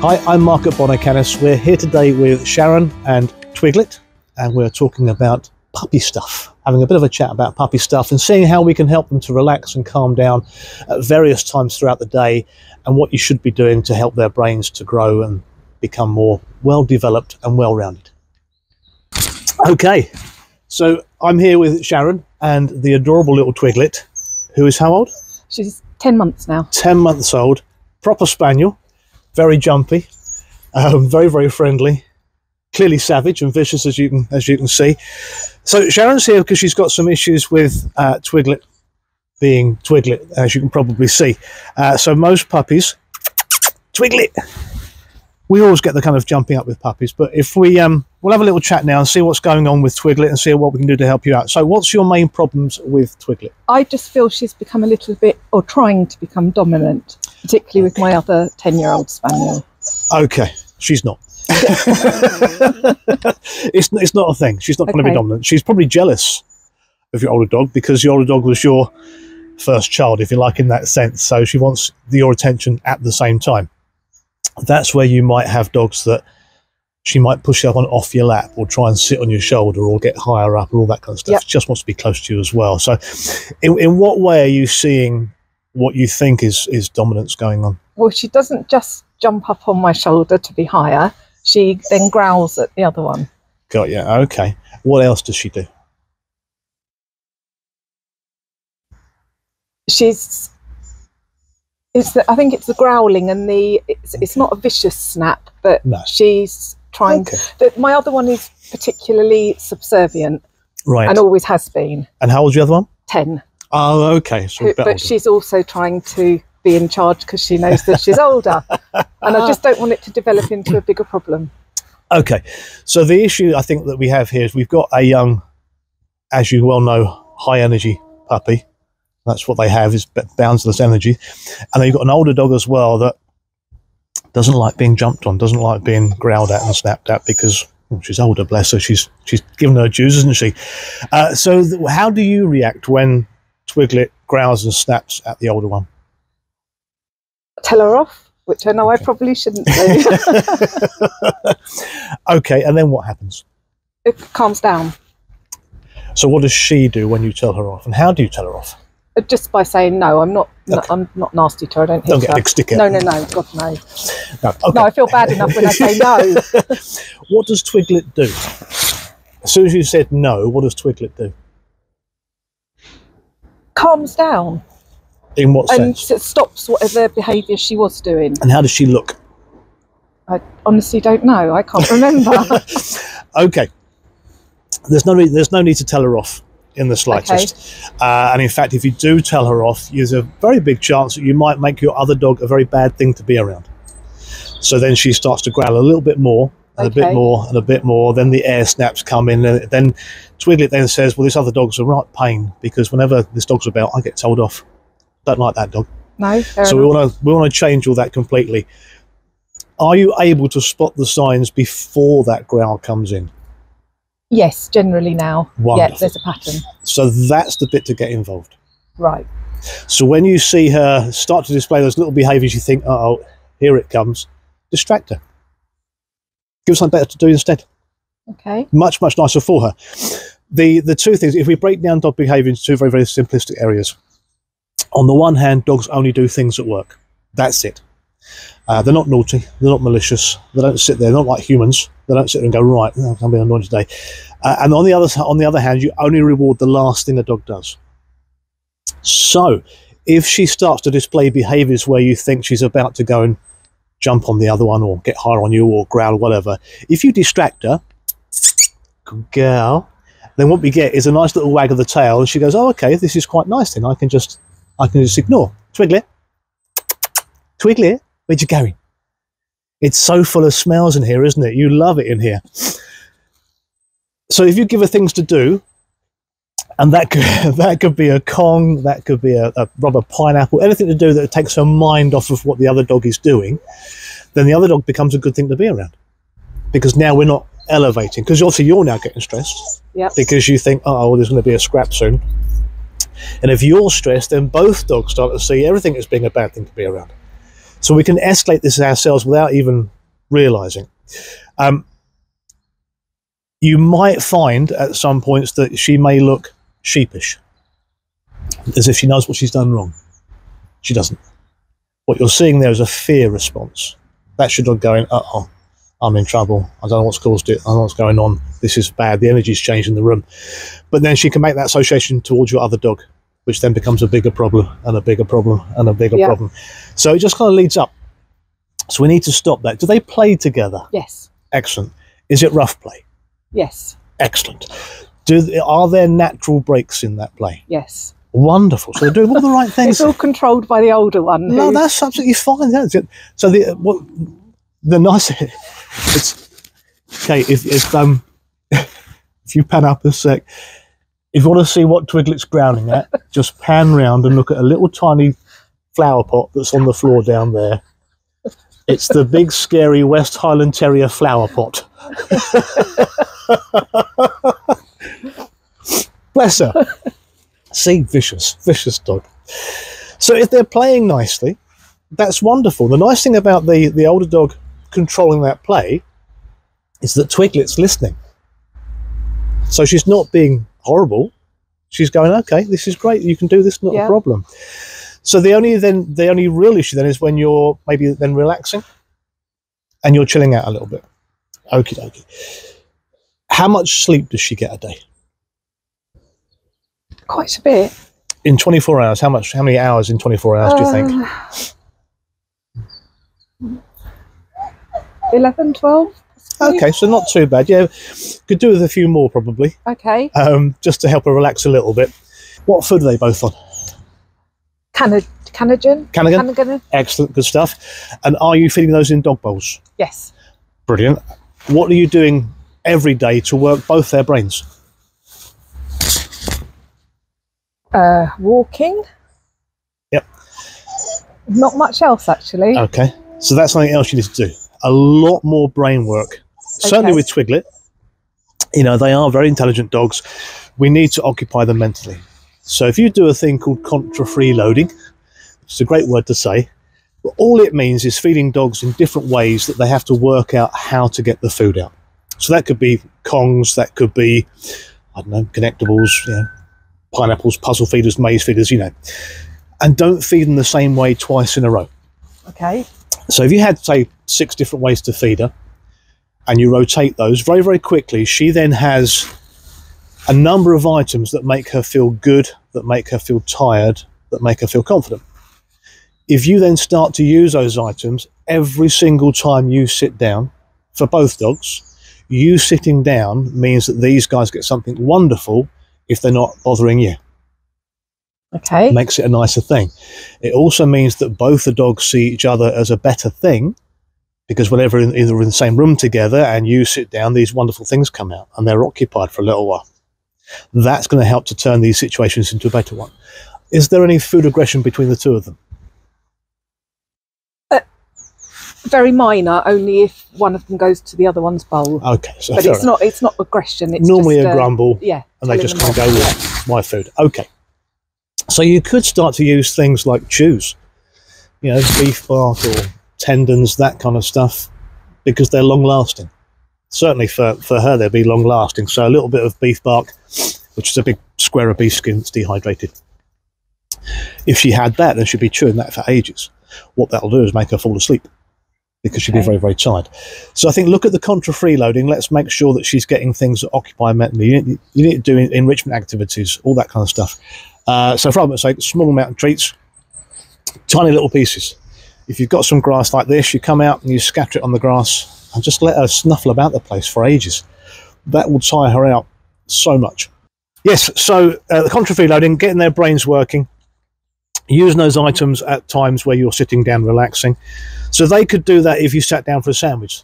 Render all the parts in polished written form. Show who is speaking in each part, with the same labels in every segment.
Speaker 1: Hi, I'm Mark at Bonacanis. We're here today with Sharon and Twiglet, and we're talking about puppy stuff, having a bit of a chat about puppy stuff and seeing how we can help them to relax and calm down at various times throughout the day, and what you should be doing to help their brains to grow and become more well-developed and well-rounded. Okay, so I'm here with Sharon and the adorable little Twiglet, who is how old?
Speaker 2: She's 10 months now.
Speaker 1: 10 months old, proper spaniel. Very jumpy, very, very friendly, clearly savage and vicious, as you can see. So Sharon's here because she's got some issues with Twiglet being Twiglet, as you can probably see. So most puppies, Twiglet, we always get the kind of jumping up with puppies. But if we, we'll have a little chat now and see what's going on with Twiglet and see what we can do to help you out. So what's your main problems with Twiglet?
Speaker 2: I just feel she's become a little bit, or trying to become dominant, particularly with my other 10-year-old spaniel.
Speaker 1: Okay, she's not. it's not a thing. She's not going to be dominant. She's probably jealous of your older dog because your older dog was your first child, if you like, in that sense. So she wants your attention at the same time. That's where you might have dogs that she might push up on off your lap or try and sit on your shoulder or get higher up or all that kind of stuff. Yep. She just wants to be close to you as well. So in what way are you seeing what you think is dominance going on?
Speaker 2: Well, she doesn't just jump up on my shoulder to be higher. She then growls at the other one.
Speaker 1: Got you. Okay. What else does she do?
Speaker 2: I think it's the growling and it's not a vicious snap, but no. She's trying. Okay. My other one is particularly subservient, right, and always has been.
Speaker 1: And how old's your other one?
Speaker 2: 10.
Speaker 1: Oh, okay. So
Speaker 2: but she's also trying to be in charge because she knows that she's older, and I just don't want it to develop into a bigger problem. Okay,
Speaker 1: so the issue I think that we have here is we've got a young, as you well know, high energy puppy. That's what they have, is boundless energy. And then you've got an older dog as well that doesn't like being jumped on, doesn't like being growled at and snapped at because she's older, bless her. She's given her dues, isn't she? So how do you react when Twiglet growls and snaps at the older one?
Speaker 2: Tell her off, which I know I probably shouldn't do.
Speaker 1: Okay, and then what happens?
Speaker 2: It calms down.
Speaker 1: So what does she do when you tell her off? And how do you tell her off?
Speaker 2: Just by saying no. I'm not nasty to her. I don't hit her.
Speaker 1: Don't get a big stick out.
Speaker 2: No, God, no.
Speaker 1: No, okay.
Speaker 2: No, I feel bad enough when I say no.
Speaker 1: What does Twiglet do? As soon as you said no, what does Twiglet do?
Speaker 2: Calms down.
Speaker 1: In what sense?
Speaker 2: And it stops whatever behaviour she was doing.
Speaker 1: And how does she look?
Speaker 2: I honestly don't know. I can't remember.
Speaker 1: Okay. There's no need to tell her off in the slightest. Okay. And in fact, if you do tell her off, there's a very big chance that you might make your other dog a very bad thing to be around. So then she starts to growl a little bit more, and a bit more, and a bit more. Then the air snaps come in, and then Twiglet then says, well, this other dog's a right pain, because whenever this dog's about, I get told off. Don't like that dog.
Speaker 2: No,
Speaker 1: so we want to change all that completely. Are you able to spot the signs before that growl comes in?
Speaker 2: Yes, generally now.
Speaker 1: Wonderful.
Speaker 2: Yeah, there's a pattern.
Speaker 1: So that's the bit to get involved.
Speaker 2: Right.
Speaker 1: So when you see her start to display those little behaviours, you think, uh-oh, here it comes, distract her. Give her something better to do instead.
Speaker 2: Okay.
Speaker 1: Much, much nicer for her. The two things, if we break down dog behaviour into two very, very simplistic areas. On the one hand, dogs only do things that work. That's it. They're not naughty, they're not malicious, they don't sit there, they're not like humans, they don't sit there and go, right, I'm being annoyed today. And on the other hand, you only reward the last thing a dog does. So, if she starts to display behaviours where you think she's about to go and jump on the other one or get higher on you or growl or whatever, if you distract her, good girl, then what we get is a nice little wag of the tail, and she goes, oh, okay, this is quite nice then, I can just ignore. Twiglet, where'd you going? It's so full of smells in here, isn't it? You love it in here. So if you give her things to do, and that could be a Kong, that could be a rubber pineapple, anything to do that takes her mind off of what the other dog is doing, then the other dog becomes a good thing to be around. Because now we're not elevating, because obviously you're now getting stressed.
Speaker 2: Yep. Because
Speaker 1: you think, oh, well, there's going to be a scrap soon. And if you're stressed, then both dogs start to see everything as being a bad thing to be around. So we can escalate this ourselves without even realizing. You might find at some points that she may look sheepish, as if she knows what she's done wrong. She doesn't. What you're seeing there is a fear response. That's your dog going, uh-oh, I'm in trouble. I don't know what's caused it. I don't know what's going on. This is bad. The energy's changed in the room. But then she can make that association towards your other dog, which then becomes a bigger problem and a bigger problem and a bigger problem. So it just kind of leads up. So we need to stop that. Do they play together?
Speaker 2: Yes.
Speaker 1: Excellent. Is it rough play?
Speaker 2: Yes.
Speaker 1: Excellent. Are there natural breaks in that play?
Speaker 2: Yes.
Speaker 1: Wonderful. So they're doing all the right things.
Speaker 2: It's all controlled by the older one.
Speaker 1: No, that's absolutely fine. That's it. So the nice, it's okay. If you pan up a sec, if you want to see what Twiglet's growling at, just pan round and look at a little tiny flower pot that's on the floor down there. It's the big scary West Highland Terrier flower pot. Bless her. See, vicious dog. So if they're playing nicely, that's wonderful. The nice thing about the older dog controlling that play is that Twiglet's listening. So she's not being horrible. She's going, okay, this is great. You can do this, not a problem. So the only real issue then is when you're maybe then relaxing and you're chilling out a little bit. Okie dokie. How much sleep does she get a day?
Speaker 2: Quite a bit.
Speaker 1: In 24 hours, how many hours in 24 hours do you think?
Speaker 2: 11, 12.
Speaker 1: Okay, so not too bad. Yeah, could do with a few more probably.
Speaker 2: Okay.
Speaker 1: Just to help her relax a little bit. What food are they both on? Canagan. Excellent, good stuff. And are you feeding those in dog bowls?
Speaker 2: Yes.
Speaker 1: Brilliant. What are you doing every day to work both their brains?
Speaker 2: Walking.
Speaker 1: Yep.
Speaker 2: Not much else, actually.
Speaker 1: Okay, so that's something else you need to do. A lot more brain work. Certainly with Twiglet. You know, they are very intelligent dogs. We need to occupy them mentally. So if you do a thing called contra freeloading, which is a great word to say, but all it means is feeding dogs in different ways that they have to work out how to get the food out. So that could be Kongs, that could be, I don't know, connectables, you know, pineapples, puzzle feeders, maze feeders, you know. And don't feed them the same way twice in a row.
Speaker 2: Okay.
Speaker 1: So if you had, say, 6 different ways to feed her, and you rotate those very, very quickly, she then has a number of items that make her feel good, that make her feel tired, that make her feel confident. If you then start to use those items every single time you sit down, for both dogs, you sitting down means that these guys get something wonderful if they're not bothering you.
Speaker 2: Okay.
Speaker 1: It makes it a nicer thing. It also means that both the dogs see each other as a better thing, because whenever either in the same room together and you sit down, these wonderful things come out and they're occupied for a little while. That's going to help to turn these situations into a better one. Is there any food aggression between the two of them?
Speaker 2: Very minor, only if one of them goes to the other one's bowl.
Speaker 1: Okay, so
Speaker 2: but it's not aggression. It's
Speaker 1: normally
Speaker 2: just
Speaker 1: a grumble.
Speaker 2: Yeah,
Speaker 1: and they just kind of go with my food. Okay, so you could start to use things like chews, you know, beef bark or tendons, that kind of stuff, because they're long lasting. Certainly for her, they'll be long lasting. So a little bit of beef bark, which is a big square of beef skin that's dehydrated. If she had that, then she'd be chewing that for ages. What that'll do is make her fall asleep, because she'd be very, very tired. So I think look at the contra freeloading. Let's make sure that she's getting things that occupy mentally. You need to do enrichment activities, all that kind of stuff. So for argument's sake, small amount of treats, tiny little pieces. If you've got some grass like this, you come out and you scatter it on the grass and just let her snuffle about the place for ages. That will tire her out so much. Yes, so the contra freeloading, getting their brains working, using those items at times where you're sitting down relaxing. So they could do that if you sat down for a sandwich.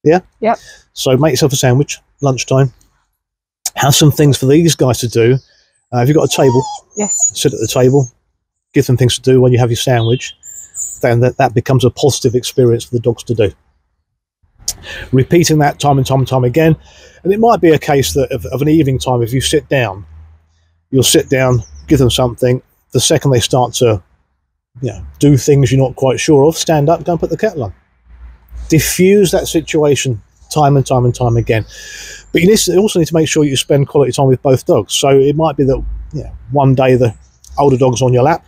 Speaker 1: Yeah?
Speaker 2: Yep.
Speaker 1: So make yourself a sandwich, lunchtime. Have some things for these guys to do. Have you got a table?
Speaker 2: Yes.
Speaker 1: Sit at the table. Give them things to do when you have your sandwich. Then that becomes a positive experience for the dogs to do. Repeating that time and time and time again. And it might be a case that of an evening time, if you sit down, you'll sit down, give them something. The second they start to do things you're not quite sure of, stand up, go and put the kettle on. Diffuse that situation time and time and time again. But you also need to make sure you spend quality time with both dogs. So it might be that one day the older dog's on your lap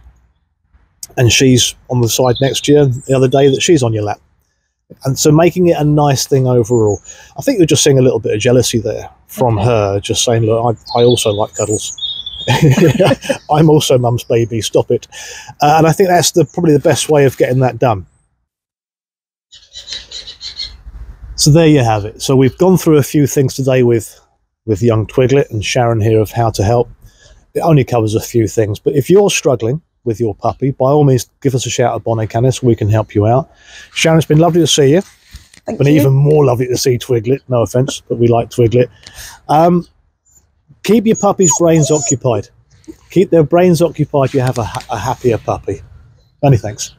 Speaker 1: and she's on the side next to you, and the other day that she's on your lap. And so making it a nice thing overall. I think you're just seeing a little bit of jealousy there from her, just saying, look, I also like cuddles. I'm also mum's baby, stop it. And I think that's probably the best way of getting that done. So there you have it. So we've gone through a few things today with young Twiglet and Sharon here of how to help. It only covers a few things, but if you're struggling with your puppy, by all means give us a shout at Bonnet Canis. We can help you out. Sharon, it's been lovely to see you.
Speaker 2: Thank you.
Speaker 1: Even more lovely to see Twiglet. No offence, but we like Twiglet. Keep your puppy's brains occupied. Keep their brains occupied. You have a happier puppy. Many thanks.